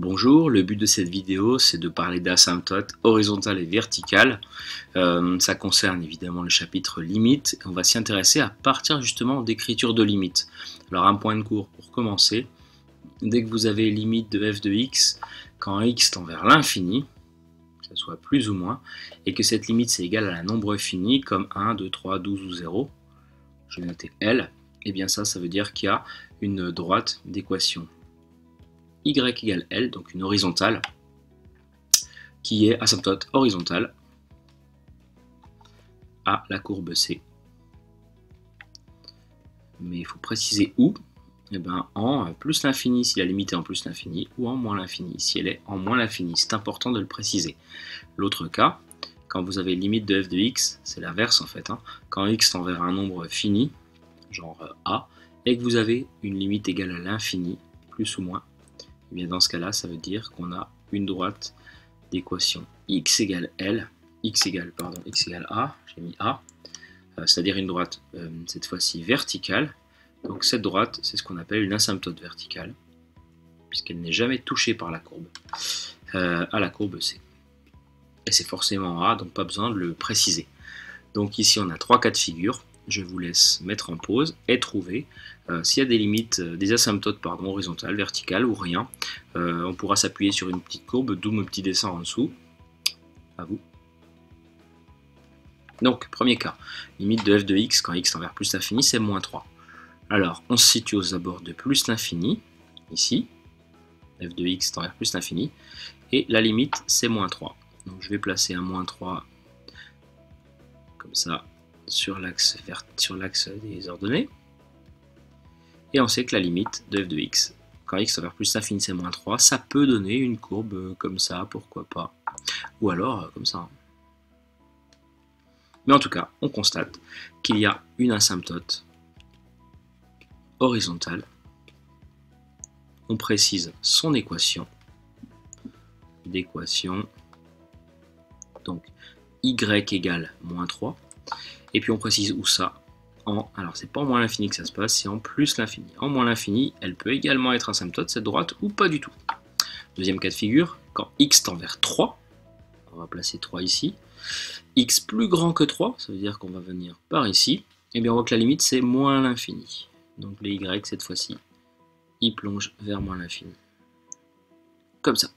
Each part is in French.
Bonjour, le but de cette vidéo c'est de parler d'asymptotes horizontales et verticales. Ça concerne évidemment le chapitre limites et on va s'y intéresser à partir justement d'écriture de limites. Alors un point de cours pour commencer, dès que vous avez limite de f de x quand x tend vers l'infini, que ce soit plus ou moins, et que cette limite c'est égal à un nombre fini comme 1, 2, 3, 12 ou 0, je vais noter L, et bien ça veut dire qu'il y a une droite d'équation y égale L, donc une horizontale, qui est asymptote horizontale à la courbe C. Mais il faut préciser où, et bien en plus l'infini si la limite est en plus l'infini, ou en moins l'infini si elle est en moins l'infini. C'est important de le préciser. L'autre cas, quand vous avez limite de f de x, c'est l'inverse en fait. Quand x tend vers un nombre fini, genre a, et que vous avez une limite égale à l'infini, plus ou moins, et bien dans ce cas-là, ça veut dire qu'on a une droite d'équation x égale L, x égale A, j'ai mis A, c'est-à-dire une droite cette fois-ci verticale. Donc cette droite, c'est ce qu'on appelle une asymptote verticale, puisqu'elle n'est jamais touchée par la courbe, à la courbe C. Et c'est forcément A, donc pas besoin de le préciser. Donc ici on a trois cas de figure. Je vous laisse mettre en pause et trouver s'il y a des limites, des asymptotes horizontales, verticales ou rien. On pourra s'appuyer sur une petite courbe, d'où mon petit dessin en dessous. À vous. Donc, premier cas, limite de f de x quand x tend vers plus l'infini, c'est moins 3. Alors, on se situe aux abords de plus l'infini, ici, f de x tend vers plus l'infini, et la limite, c'est moins 3. Donc, je vais placer un moins 3 comme ça, sur l'axe des ordonnées, et on sait que la limite de f de x, quand x tend vers plus l'infini c'est moins 3, ça peut donner une courbe comme ça, pourquoi pas, ou alors comme ça. Mais en tout cas, on constate qu'il y a une asymptote horizontale, on précise son équation, donc y égale moins 3, et puis on précise où ça, alors c'est pas en moins l'infini que ça se passe, c'est en plus l'infini. En moins l'infini, elle peut également être asymptote, cette droite, ou pas du tout. Deuxième cas de figure, quand x tend vers 3, on va placer 3 ici, x plus grand que 3, ça veut dire qu'on va venir par ici, et bien on voit que la limite c'est moins l'infini. Donc les y, cette fois-ci, y plonge vers moins l'infini. Comme ça.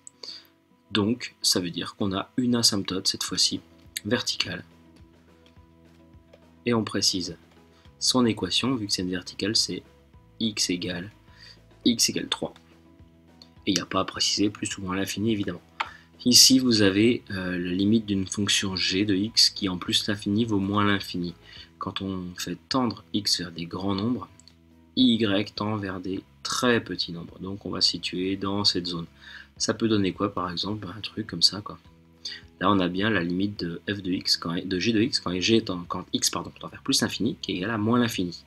Donc ça veut dire qu'on a une asymptote, cette fois-ci, verticale. Et on précise son équation, vu que c'est une verticale, c'est x égale 3. Et il n'y a pas à préciser plus ou moins l'infini, évidemment. Ici, vous avez la limite d'une fonction g de x qui, en plus l'infini, vaut moins l'infini. Quand on fait tendre x vers des grands nombres, y tend vers des très petits nombres. Donc on va se situer dans cette zone. Ça peut donner quoi, par exemple? Un truc comme ça, quoi. Là, on a bien la limite de f de x, de g de x, quand x tend vers plus l'infini, qui est égal à moins l'infini.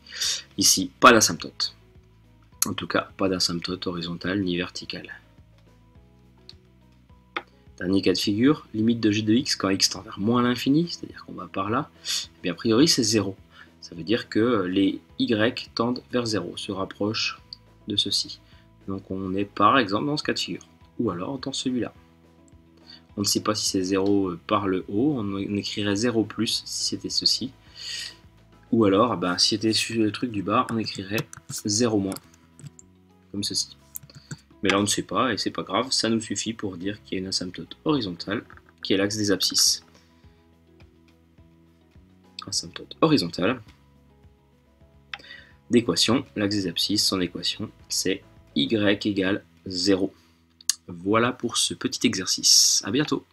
Ici, pas d'asymptote. En tout cas, pas d'asymptote horizontale ni verticale. Dernier cas de figure, limite de g de x quand x tend vers moins l'infini, c'est-à-dire qu'on va par là, et bien a priori c'est 0. Ça veut dire que les y tendent vers 0, se rapprochent de ceci. Donc on est par exemple dans ce cas de figure, ou alors dans celui-là. On ne sait pas si c'est 0 par le haut, on écrirait 0 plus si c'était ceci. Ou alors, si c'était sur le truc du bas, on écrirait 0 moins, comme ceci. Mais là on ne sait pas, et c'est pas grave, ça nous suffit pour dire qu'il y a une asymptote horizontale, qui est l'axe des abscisses. Asymptote horizontale d'équation, l'axe des abscisses, son équation, c'est y égale 0. Voilà pour ce petit exercice. À bientôt.